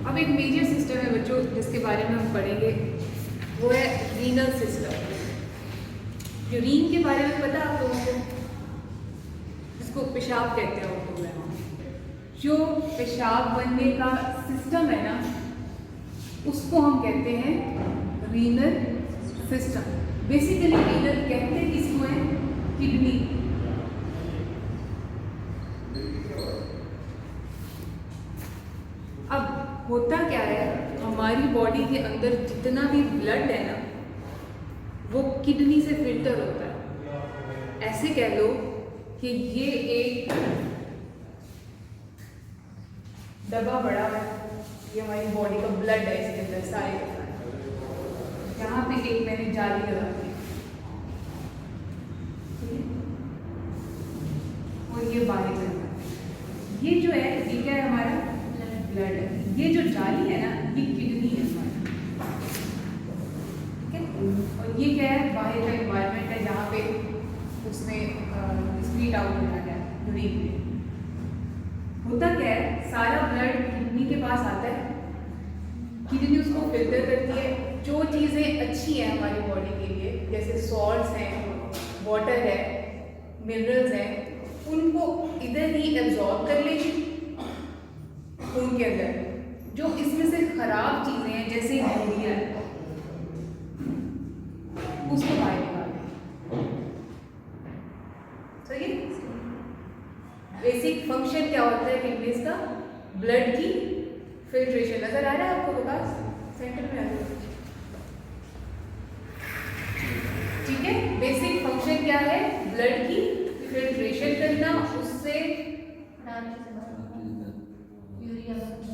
अब एक major system है बच्चों जिसके बारे में हम पढ़ेंगे, वो है रीनल सिस्टम। यूरिन के बारे में पता आप लोगों को, जिसको पेशाब कहते हैं उर्दू में। जो पेशाब बनने का सिस्टम है ना, उसको हम कहते हैं रीनल सिस्टम। बेसिकली रीनल कहते हैं किसको है? किडनी। अब होता क्या है, हमारी बॉडी के अंदर जितना भी ब्लड है ना, वो किडनी से फिल्टर होता है। ऐसे कह लो कि ये एक डब्बा बड़ा है, ये हमारी बॉडी का ब्लड है, इसके अंदर सारे के सारे। यहाँ पे एक मैंने जाली लगा दी और ये बाहर चलता है। ये जो है ये क्या है? हमारा ब्लड है। ये जो जाली है ना, ये किडनी है हमारा, ठीक है। और ये क्या है? बाहर का एनवायरनमेंट है जहाँ पे उसमें स्प्लिट आउट हो जाता है यूरिन में। होता क्या है, सारा ब्लड किडनी के पास आता है, किडनी उसको फिल्टर करती है। जो चीज़ें अच्छी हैं हमारी बॉडी के लिए, जैसे सॉल्ट्स हैं, वाटर है, मिनरल्स हैं, उनको इधर ही एब्जॉर्ब कर लेगी खून के अंदर। जो इसमें से खराब चीज़ें हैं जैसे यूरिया है, उसको बाहर निकाल दें। सही है। बेसिक फंक्शन क्या होता है किडनीज का? ब्लड की फिल्ट्रेशन। नजर आ रहा है आपको विकास? सेंटर में आ जाओ, ठीक है। बेसिक फंक्शन क्या है? ब्लड की फिल्ट्रेशन करना, उससे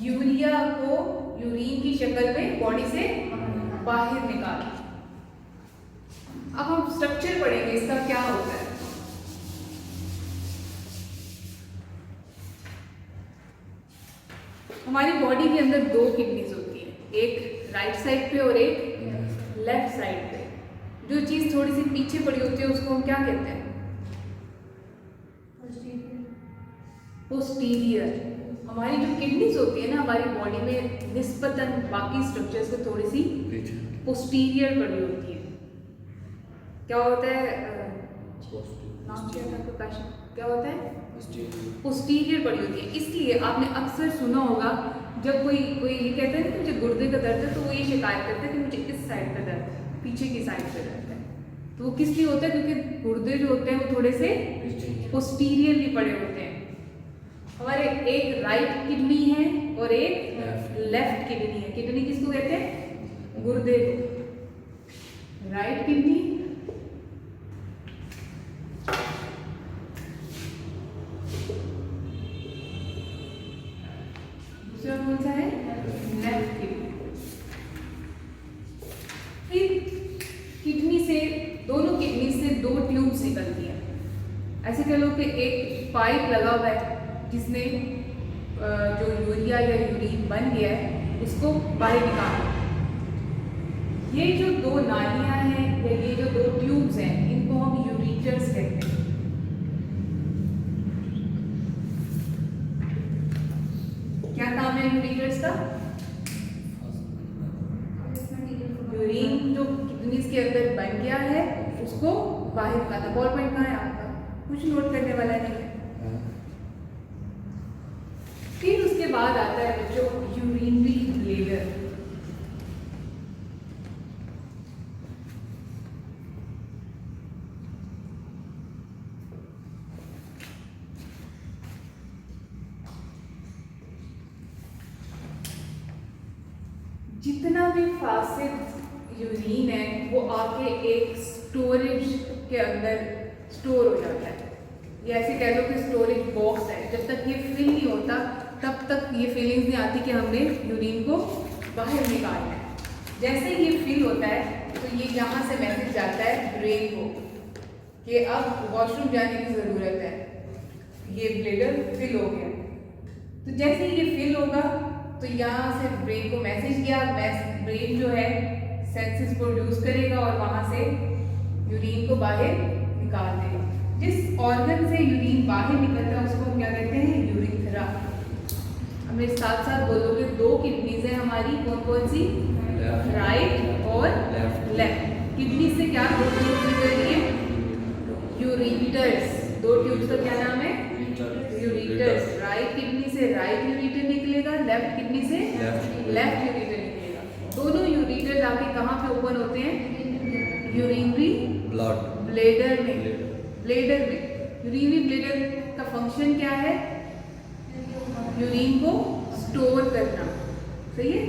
यूरिया को यूरिन की शक्ल में बॉडी से बाहर निकालना। अब हम स्ट्रक्चर पढ़ेंगे इसका क्या होता है। हमारी बॉडी के अंदर दो किडनीज होती है, एक राइट साइड पे और एक लेफ्ट साइड पे। जो चीज थोड़ी सी पीछे पड़ी होती है उसको हम क्या कहते हैं? पोस्टीरियर। हमारी जो किडनीज होती है ना, हमारी बॉडी में निस्बतन बाकी स्ट्रक्चर से थोड़ी सी पोस्टीरियर पड़ी होती है। क्या होता है? नाम क्या था प्रकाश? क्या होता है? पोस्टीरियर पड़ी होती है। इसलिए आपने अक्सर सुना होगा जब कोई ये कहता है कि मुझे गुर्दे का दर्द है, तो वो ये शिकायत करता है कि मुझे इस साइड का दर्द है, पीछे की साइड पे दर्द है। तो वो किस लिए होता है? क्योंकि गुर्दे जो होते हैं वो थोड़े से पोस्टीरियरली पड़े होते हैं। हमारे एक राइट किडनी है और एक लेफ्ट किडनी है। किडनी किसको कहते हैं? गुर्दे को। राइट किडनी, दूसरा कौन सा है? Left kidney. फिर किडनी से, दोनों किडनी से दो ट्यूब्स निकलती हैं। ऐसे कह लो कि एक पाइप लगा हुआ है जिसमें जो यूरिया या यूरिन बन गया है उसको बाहर निकालना। ये जो दो नालियां हैं या ये जो दो ट्यूब्स हैं, इनको हम यूरिटर्स कहते हैं। क्या काम है यूरिटर्स का? यूरिन जो किडनीज के अंदर बन गया है उसको बाहर निकालना। बॉल पॉइंट कहाँ है आपका? कुछ नोट करने वाला नहीं है। फिर उसके बाद आता है बच्चों यूरिनरी ब्लैडर। जितना भी फासिद यूरिन है वो आके एक स्टोरेज के अंदर स्टोर हो जाता है। ये ऐसे कह लो कि स्टोरेज बॉक्स है। जब तक ये फिल नहीं होता तब तक ये फीलिंग्स नहीं आती कि हमने यूरिन को बाहर निकालना है। जैसे ये फिल होता है तो ये यहाँ से मैसेज जाता है ब्रेन को कि अब वॉशरूम जाने की ज़रूरत है, ये ब्लैडर फिल हो गया। तो जैसे ये फिल होगा तो यहाँ से ब्रेन को मैसेज गया, ब्रेन जो है सेंसेस प्रोड्यूस करेगा और वहाँ से यूरिन को बाहर निकाल देगा। जिस ऑर्गन से यूरिन बाहर निकलता है उसको हम क्या कहते हैं? यूरिथ्रा। अब मेरे साथ साथ बोलोगे, दो किडनीज है हमारी, कौन कौन सी? राइट और लेफ्ट। किडनी से क्या दो ट्यूब्स निकल रही है? यूरेटर्स। दो ट्यूब्स का क्या नाम है? यूरेटर्स। राइट किडनी से राइट यूरेटर निकलेगा, लेफ्ट किडनी से लेफ्ट यूरेटर निकलेगा। दोनों यूरेटर्स आके कहाँ पे ओपन होते हैं? यूरिनरी ब्लैडर में। ब्लैडर में यूरिनरी ब्लैडर का फंक्शन क्या है? यूरिन को स्टोर करना। सही है।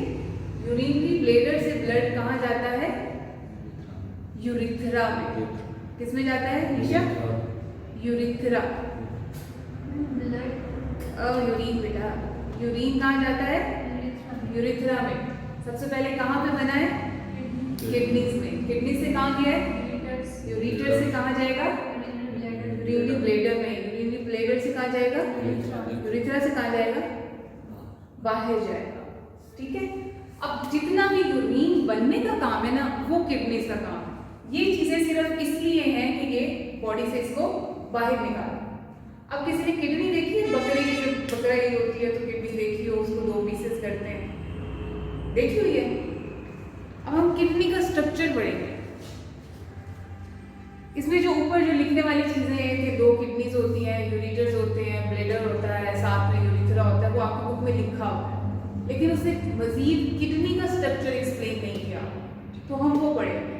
यूरिनरी ब्लैडर से ब्लड कहाँ जाता है? यूरिथ्रा में। किस में जाता है निशा? यूरिथ्रा। यूरिन बेटा, यूरिन कहाँ जाता है? यूरिथ्रा में। सबसे पहले कहाँ पे बना है? किडनीज में। किडनी से कहाँ गया है? यूरेटर से कहाँ जाएगा? यूरिनरी ब्लैडर में। यूरिनरी ब्लैडर से कहाँ जाएगा? यूरिथ्रा से कहाँ जाएगा? बाहर जाएगा। ठीक है। अब जितना भी यूरिन बनने का काम है ना, वो किडनीज का काम है। ये चीजें सिर्फ इसलिए हैं कि ये बॉडी से इसको बाहर निकाले। अब किसी ने किडनी देखी है? बकरे की जो बकरा ईद होती है तो किडनी देखी हो, उसको दो पीसेस करते हैं, देखी हुई है। अब हम किडनी का स्ट्रक्चर पढ़ेंगे। इसमें जो ऊपर जो लिखने वाली चीजें हैं कि दो किडनीज होती हैं, यूरेटर्स होते हैं, ब्लैडर होता है, साथ में यूरिथ्रा होता है, वो आपकी बुक में लिखा हुआ है, लेकिन उसने मजीद किडनी का स्ट्रक्चर एक्सप्लेन नहीं किया, तो हम वो पढ़ेंगे।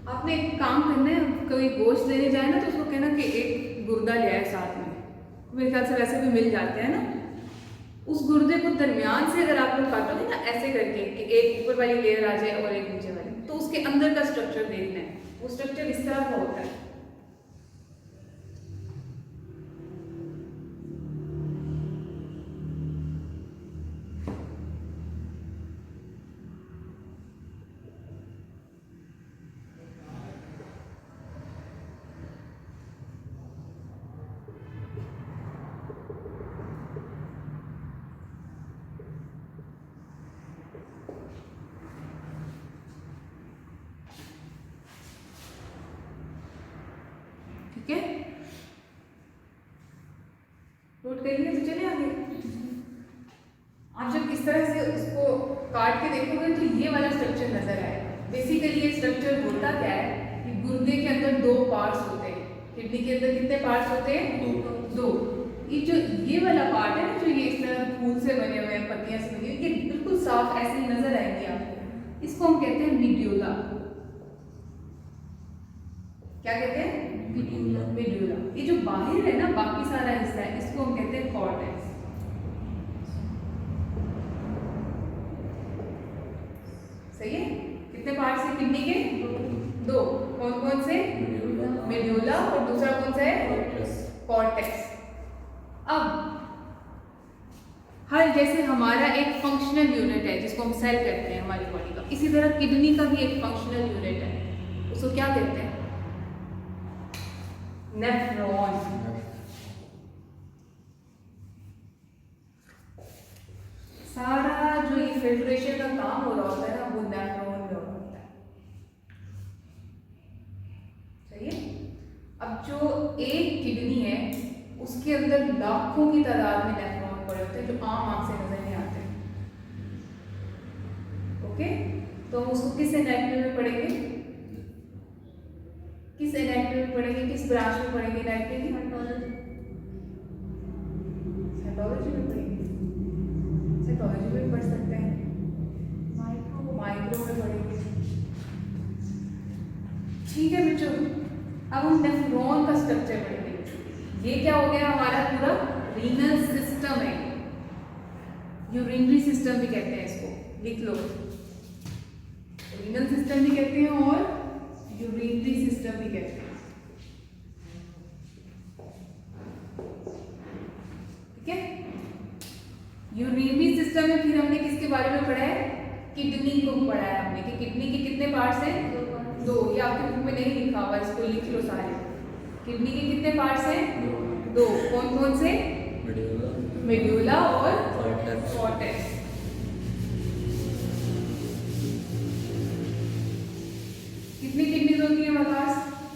आपने एक काम करना है, कोई गोश्त लेने जाए ना तो उसको कहना कि एक गुर्दा ले आए साथ में। मेरे ख्याल से वैसे भी मिल जाते हैं ना। उस गुर्दे को दरमियान से अगर आप लोग काटोगे ना ऐसे करके कि एक ऊपर वाली लेयर आ जाए और एक नीचे वाली, तो उसके अंदर का स्ट्रक्चर देखना है। वो स्ट्रक्चर इस तरह का होता है। ठीक है, नोट कर लिया तो चले आगे। आप जब इस तरह से इसको काट के देखोगे तो ये वाला स्ट्रक्चर नजर आएगा। बेसिकली ये स्ट्रक्चर होता क्या है कि गुर्दे के अंदर दो पार्ट्स होते हैं। किडनी के अंदर कितने पार्ट्स होते हैं? दो। ये जो ये वाला पार्ट है, जो ये इस तरह फूल से बने हुए हैं, पत्तियां से बनी हुई, ये बिल्कुल साफ ऐसे ही नजर आएंगे आपको। इसको हम कहते हैं मीड्यूला। क्या कहते हैं? मीड्यूला। ये जो बाहर है ना, बाकी सारा हिस्सा है, इसको हम कहते हैं कॉर्टेक्स। सही है। कितने पार्ट्स हैं किडनी के? दो। कौन कौन से? मीड्यूला और दूसरा कौन सा है? कॉर्टेक्स। अब हर जैसे हमारा एक फंक्शनल यूनिट है जिसको हम सेल कहते हैं हमारी बॉडी का, इसी तरह किडनी का भी एक फंक्शनल यूनिट है, उसको क्या कहते हैं? नेफ्रॉन। सारा जो ये फिल्ट्रेशन का काम हो रहा होता है ना, वो नेफ्रॉन में होता है। सही है। अब जो एक किडनी है उसके अंदर लाखों की तादाद में नेफ्रॉन पड़े होते हैं जो आम आंख से नजर नहीं आते। ओके, तो हम उसको किस एनाटॉमी में पढ़ेंगे? किस एनाटॉमी में पढ़ेंगे? किस ब्रांच में पढ़ेंगे एनाटॉमी की? साइटोलॉजी में पढ़ेंगे। साइटोलॉजी में पढ़ सकते हैं, माइक्रो में पढ़ेंगे। ठीक है बच्चों, अब हम नेफ्रॉन का स्ट्रक्चर पढ़ेंगे। ये क्या हो गया? हमारा पूरा रीनल सिस्टम है। यूरिनरी सिस्टम भी कहते हैं इसको, लिख लो। रीनल सिस्टम भी कहते हैं और यूरिनरी सिस्टम भी कहते हैं। ठीक है। यूरिनरी सिस्टम में फिर हमने किसके बारे में पढ़ा है? किडनी को पढ़ा है हमने कि किडनी के कितने पार्ट्स हैं? दो। ये आपके बुक में नहीं लिखा हुआ, इसको लिख लो सारे। किडनी के कितने पार्ट्स हैं? दो। कौन कौन से? मेड्यूला और कॉर्टेक्स।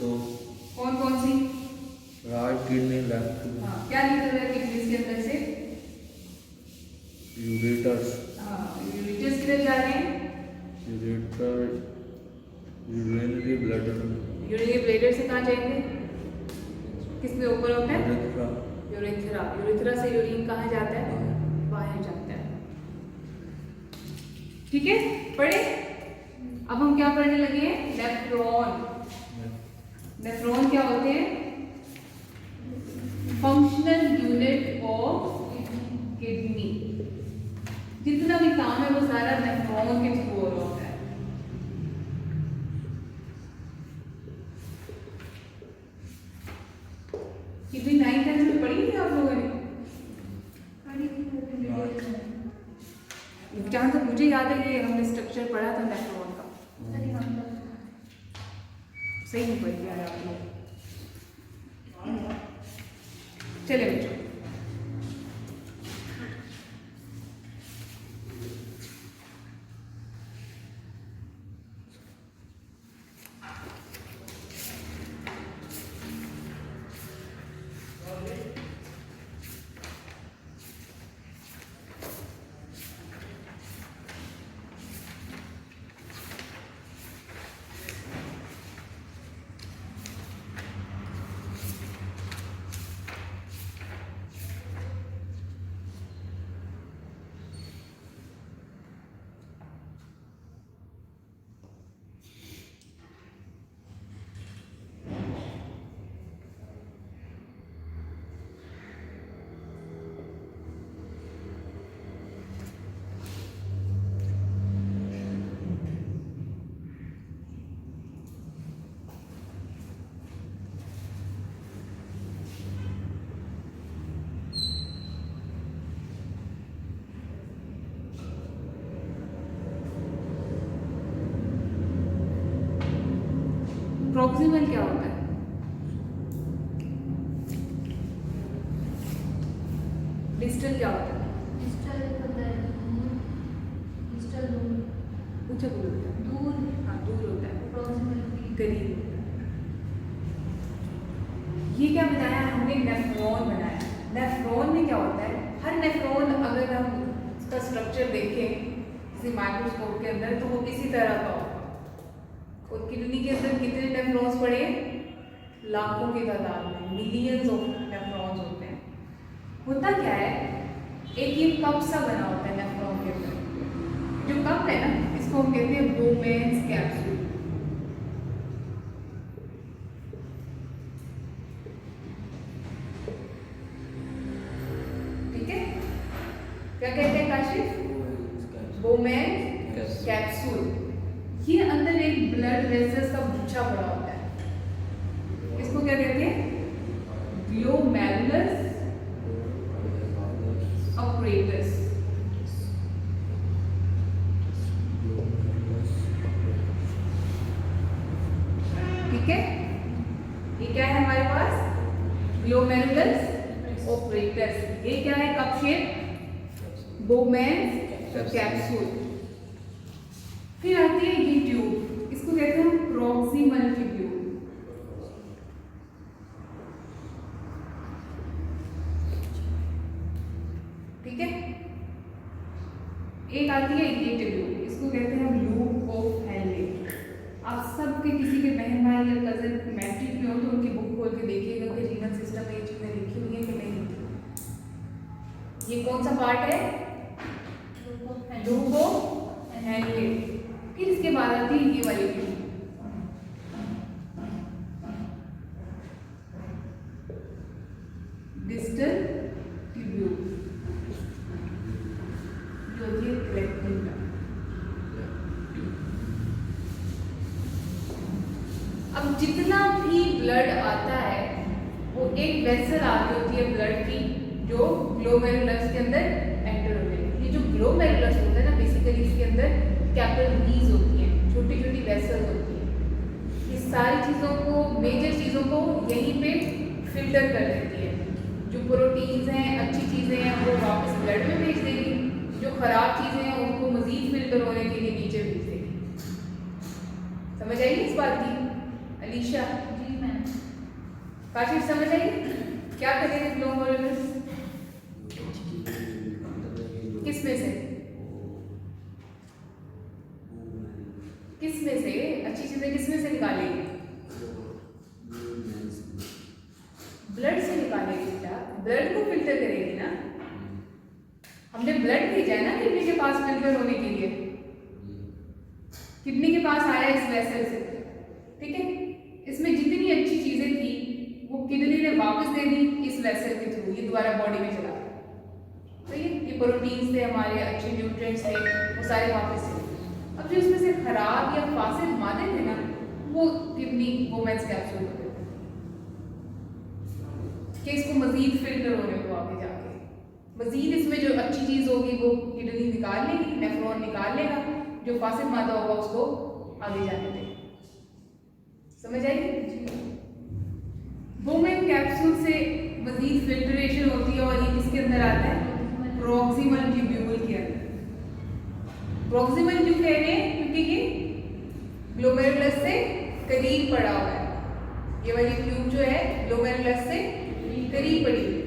तो कौन कौन सी? राइट किडनी, लेफ्ट किडनी, हाँ, क्या निकल रहा है किडनीज के अंदर से? यूरेटर्स, हाँ, यूरेटर्स किधर जा रहे हैं? Ureter, urinary bladder, urinary bladder से कहाँ जाएंगे? किसमें ऊपर होता है? Urethra, urethra. यूरेथ्रा से यूरिन कहाँ जाता है? बाहर जाता है। ठीक है, पढ़े? अब हम क्या पढ़ने लगे हैं? नेफ्रॉन। नेफ्रॉन क्या होते हैं? Functional unit of kidney. जितना भी काम है वो सारा नेफ्रॉन के थ्रू हो रहा है। कितनी 9th 10th में पढ़ी थी आप लोगों ने? जहाँ तक मुझे याद है ये हमने स्ट्रक्चर पढ़ा था नेफ्रॉन का। सही नहीं पढ़ गया आप लोग। चले बच्चों, प्रॉक्सिमल क्या होता है? डिस्टल क्या होता है? ऊंचा बोलो बेटा। हाँ, दूर होता है। करीब होता है। ये क्या बनाया हमने? नेफ्रॉन बनाया। नेफ्रॉन में क्या होता है? हर नेफ्रॉन अगर हम इसका स्ट्रक्चर देखें किसी माइक्रोस्कोप के अंदर तो वो किसी तरह का होगा। और किडनी के अंदर कितने नेफ्रॉन्स पड़े? लाखों की तादाद में, मिलियंस ऑफ नेफ्रॉन्स होते हैं। होता क्या है, एक ये कप सा बना होता है नेफ्रॉन के अंदर। जो कप है ना, इसको हम कहते हैं बोमेन्स कैप्सूल। ठीक है, क्या कहते हैं काशिफ? Bowman's capsule. ये अंदर एक ब्लड वेसल्स का गुच्छा पड़ा होता है। इसको क्या कहते हैं? Glomerulus apparatus। ठीक है, ये क्या है हमारे पास? Glomerulus apparatus। ये क्या है? Cup shape Bowman's capsule. फिर आती है ये ट्यूब, इसको कहते हैं प्रॉक्सिमल ट्यूब। ठीक है, एक आती है ये ट्यूब, इसको कहते हैं लूप ऑफ हेनले। आप सबके किसी के बहन भाई या कजन मैट्रिक में हो तो उनकी बुक खोल के देखिएगा कि रीनल सिस्टम में ये चीजें लिखी हुई है कि नहीं लिखी। ये कौन सा पार्ट है? Loop of Henle. फिर इसके बाद आती है ये वाली ट्यूब, डिस्टल ट्यूब्यूल, जो होती है कलेक्टिंग। अब जितना भी ब्लड आता है वो एक वेसल आती होती है ब्लड की, जो ग्लोमेरुलस के अंदर एंटर होते हैं। ये जो ग्लोमेरुलस होता है ना, बेसिकली इसके अंदर कैपिलरीज होती हैं, छोटी छोटी वेसल्स होती हैं। ये सारी चीज़ों को, मेजर चीज़ों को यहीं पे फिल्टर कर देती है। जो प्रोटीन्स हैं, अच्छी चीज़ें हैं, वो वापस ब्लड में भेज देगी। जो खराब चीज़ें हैं उनको मजीद फिल्टर होने के लिए नीचे भेज देगी। समझ आइए इस बात की? अलीशा, जी मैम। काशिफ समझ आई क्या करेंगे ग्लोमेरुलस? किस में से अच्छी चीजें किस में से निकालेंगे? ब्लड से निकालेंगे बेटा, ब्लड को फिल्टर करेंगे ना। हमने ब्लड भेजा है ना किडनी के पास फिल्टर होने के लिए, किडनी के पास आया इस वेसल से, ठीक है। इसमें जितनी अच्छी चीजें थी वो किडनी ने वापस दे दी इस वेसल के थ्रू, ये दोबारा बॉडी में चला गया, सही है। ये प्रोटीन्स थे हमारे, अच्छे न्यूट्रिएंट्स थे, वो सारे वापस थे। अब जो इसमें से खराब या फासिद मादे थे ना, वो किडनी वोमेंस कैप्सूल होते थे कि इसको मजीद फिल्टर होने को आगे जाके मजीद इसमें जो अच्छी चीज होगी वो किडनी निकाल लेगी, नेफ्रॉन निकाल लेगा, जो फासिद मादा होगा उसको आगे जाने देगा। समझ आई? वोमेन कैप्सूल से मजीद फिल्ट्रेशन होती है और ये किसके अंदर आता है? प्रॉक्सिमल ट्यूब्यूल के अंदर। प्रॉक्सिमल क्यों कह रहे हैं? क्योंकि ये ग्लोमेरुलस से करीब पड़ा हुआ है। ये वाली ट्यूब जो है ग्लोमेरुलस से करीब पड़ी हुई है।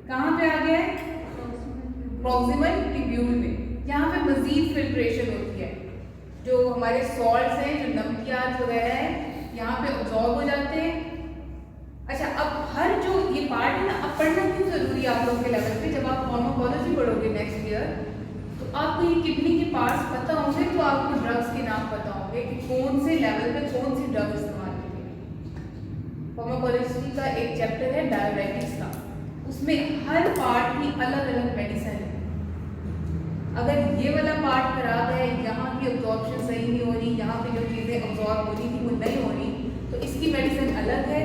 कहाँ पे आ गया है? प्रॉक्सिमल ट्यूब्यूल में। यहाँ पे मजीद फिल्ट्रेशन होती है, जो हमारे सॉल्ट्स हैं, जो नमकियात वगैरह हैं, यहाँ पे ऑब्जॉर्ब हो जाते हैं। अच्छा, अब हर जो ये पार्ट है ना, अब पढ़ना क्यों जरूरी है आप लोगों के लेवल पे? जब आप फार्माकोलॉजी पढ़ोगे नेक्स्ट ईयर, तो आपको ये किडनी के पार्ट्स पता होंगे, तो आपको ड्रग्स के नाम पता होंगे कि कौन से लेवल पे कौन सी ड्रग इस्तेमाल की गई। फार्माकोलॉजी का एक चैप्टर है डायबिटीज का, उसमें हर पार्ट की अलग अलग मेडिसिन है। अगर ये वाला पार्ट खराब है, यहाँ की अब्जॉर्प्शन सही नहीं हो रही, यहाँ पे जो चीज़ें अब्जॉर्ब हो रही थी वो नहीं हो रही, तो इसकी मेडिसिन अलग है,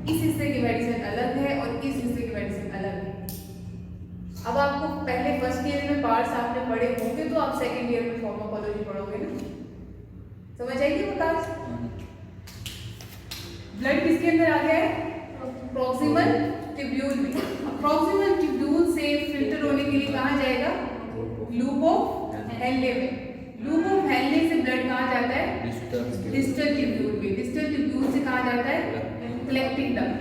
इस हिस्से की मेडिसिन अलग है और इस हिस्से की मेडिसिन अलग है। अब आपको पहले फर्स्ट ईयर में पार्ट्स आपने पढ़े होंगे, तो आप सेकंड ईयर में फार्माकोलॉजी पढ़ोगे ना। समझ आएगी विकास? ब्लड किसके अंदर आ गया है? प्रॉक्सिमल ट्यूब्यूल में। प्रॉक्सिमल ट्यूब्यूल से फिल्टर होने के लिए कहाँ जाएगा? लूप ऑफ हेनले में। लूप ऑफ हेनले से ब्लड कहाँ जाता है? डिस्टल ट्यूब्यूल में। डिस्टल ट्यूब्यूल से कहाँ जाता है? Collecting duct.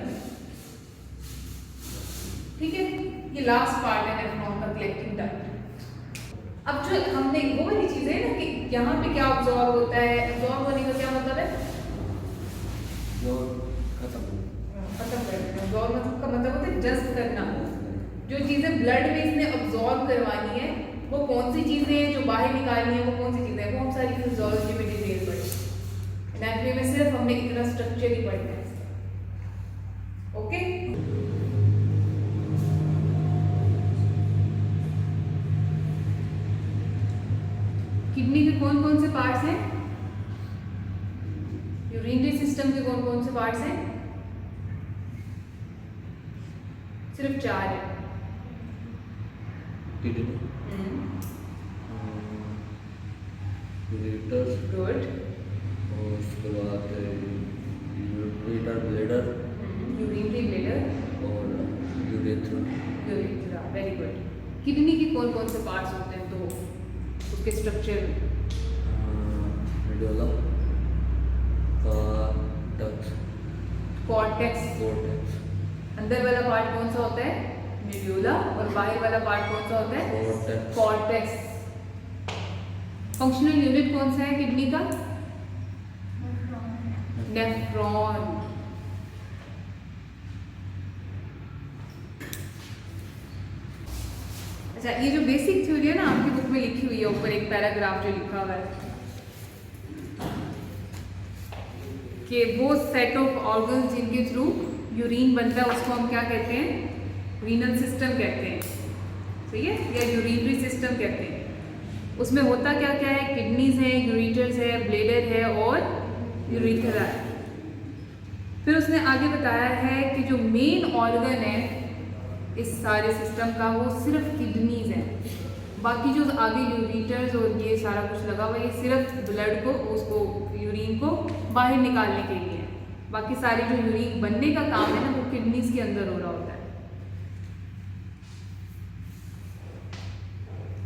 ठीक है, ये लास्ट पार्ट है नेफ्रॉन का, कलेक्टिंग डक्ट। अब जो हमने वो वाली चीज है ना कि यहाँ पे क्या ऑब्जॉर्ब होता है, ऑब्जॉर्ब होने का क्या मतलब है? खत्म करना। ऑब्जॉर्ब का मतलब होता है जस्ट करना। जो चीजें ब्लड में इसने ऑब्जॉर्ब करवानी है, वो कौन सी चीजें हैं, जो बाहर निकालनी है वो कौन सी चीजें हैं, वो हम सारी फिजियोलॉजी में डिटेल पढ़ेंगे। एनाटॉमी में सिर्फ हमने इतना स्ट्रक्चर ही पढ़ना है। ओके, किडनी के कौन कौन से पार्ट्स हैं? यूरिनरी सिस्टम के कौन कौन से पार्ट्स हैं? सिर्फ 4 है। Kidney, ureter, good. और उसके बाद यूरेटर ब्लैडर, यूरिनरी ब्लैडर और urethra. Urethra, very good. Kidney के कौन कौन से पार्ट्स होते हैं, तो उसके स्ट्रक्चर? Medulla, cortex. कॉर्टेक्स। अंदर वाला पार्ट कौन सा होता है? मेडुला। और बाहर वाला पार्ट कौन सा होता है? कॉर्टेक्स। फंक्शनल यूनिट कौन सा है किडनी का? नेफ्रॉन। अच्छा, ये जो बेसिक थ्योरी है ना आपकी बुक में लिखी हुई है, ऊपर एक पैराग्राफ जो लिखा हुआ है कि वो सेट ऑफ ऑर्गन्स जिनके थ्रू यूरिन बनता है उसको हम क्या कहते हैं? रीनल सिस्टम कहते हैं, सही है, या यूरिनरी सिस्टम कहते हैं। उसमें होता क्या क्या है? किडनीज है, यूरेटर्स है, ब्लैडर है और यूरेथ्रा है। फिर उसने आगे बताया है कि जो मेन ऑर्गन है इस सारे सिस्टम का वो सिर्फ किडनीज है, बाकी जो आगे यूरेटर्स और ये सारा कुछ लगा हुआ है ये सिर्फ ब्लड को, उसको यूरिन को बाहर निकालने के लिए है। बाकी सारे जो यूरिन बनने का काम है ना वो किडनीज के अंदर हो रहा होता है।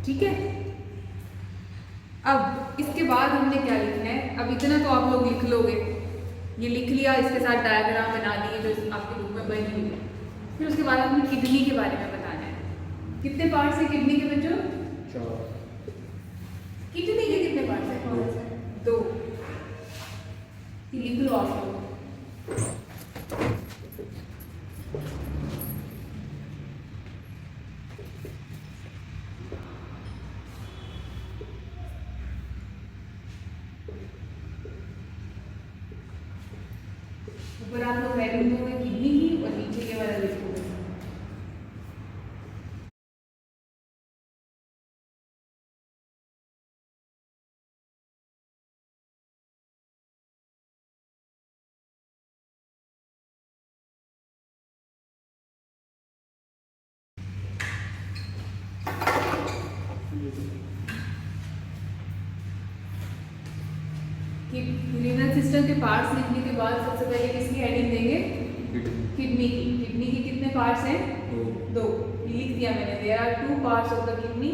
ठीक है, अब इसके बाद हमने क्या लिखना है? अब इतना तो आप लोग लिख लोगे, ये लिख लिया, इसके साथ डायग्राम बना दिए जो आपके बुक में बनी हुई है। फिर उसके बाद आपने किडनी के बारे में बताना है। कितने पार्ट्स है किडनी के बच्चों? 4 किडनी के कितने पार्ट्स हैं? 2। लिख लो आप लोग। ऊपर आप लोग वैल्यू दोगे किडनी की और नीचे ये वाला लिखोगे। कि रीनल सिस्टम के पार्ट्स लिखने के बाद सबसे पहले किसकी हेडिंग देंगे? किडनी की। किडनी के कितने पार्ट्स हैं? 2। लिख दिया मैंने। There are 2 parts of the kidney.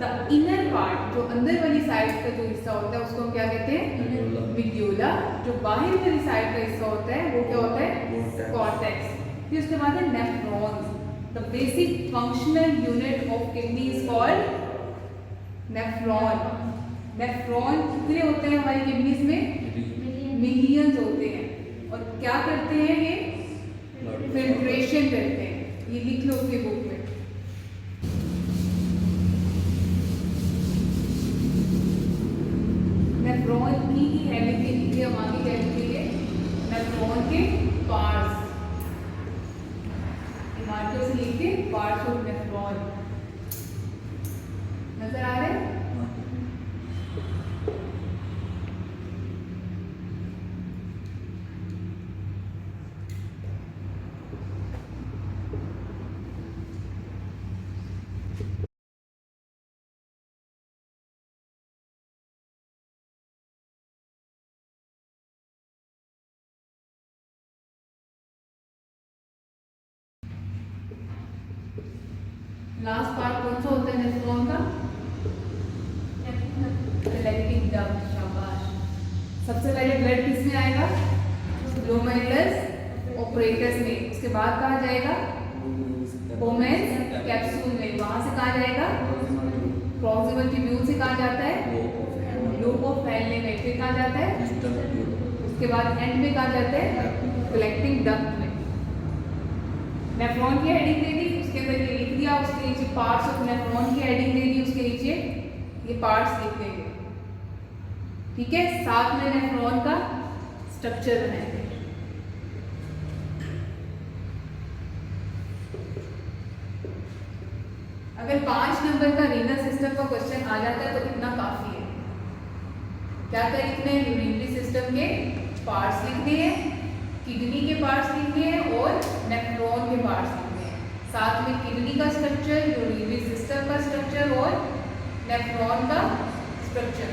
The inner part, जो अंदर वाली साइड का जो हिस्सा होता है उसको हम क्या कहते हैं? मीड्यूला। जो बाहर वाली साइड का हिस्सा होता है वो क्या होता है? कॉर्टेक्स। फिर उसके बाद है nephrons. The basic functional unit of kidney is called nephron. Nephron कितने होते हैं हमारी किडनीज में? मिलियंस होते हैं। और क्या करते हैं ये? फिल्ट्रेशन करते हैं। ये लिख लो अपनी बुक में। नेफ्रॉन की ही हेडिंग के नीचे हम आगे क्या लिखेंगे? नेफ्रॉन के पार्ट्स। मार्कर से लिख के पार्ट्स ऑफ नेफ्रॉन। नजर आ रहे हैं? लास्ट पार्ट कौन सा होता है नेफ्रॉन का? Collecting duct. शाबाश। सबसे पहले ब्लड किस में आएगा? ग्लोमेरुलस ऑपरेटस में। उसके बाद कहाँ जाएगा? बोमेन्स कैप्सूल में। वहां से कहाँ जाएगा? प्रॉक्सिमल ट्यूब्यूल से कहाँ जाता है? लोब ऑफ फैलने में। फिर कहाँ जाता है? उसके बाद एंड में कहाँ जाता है? कलेक्टिंग डक्ट में। नेफ्रॉन की हेडिंग दे दी, उसके अंदर ये लिख दिया, उसके नीचे पार्ट्स ऑफ नेफ्रॉन की हेडिंग दे दी, उसके नीचे ये पार्ट्स लिख देंगे। ठीक है? साथ में नेफ्रॉन का स्ट्रक्चर बनाएंगे। अगर 5 नंबर का रीनल सिस्टम का क्वेश्चन आ जाता है तो इतना काफी है। क्या क्या लिखने हैं? यूरिनरी सिस्टम के पार्ट्स लिखने हैं, किडनी के पार्ट्स लिखने हैं और नेफ्रॉन के पार्ट्स लिखने हैं। साथ में किडनी का स्ट्रक्चर, यूरिनरी सिस्टम का स्ट्रक्चर और नेफ्रॉन का स्ट्रक्चर।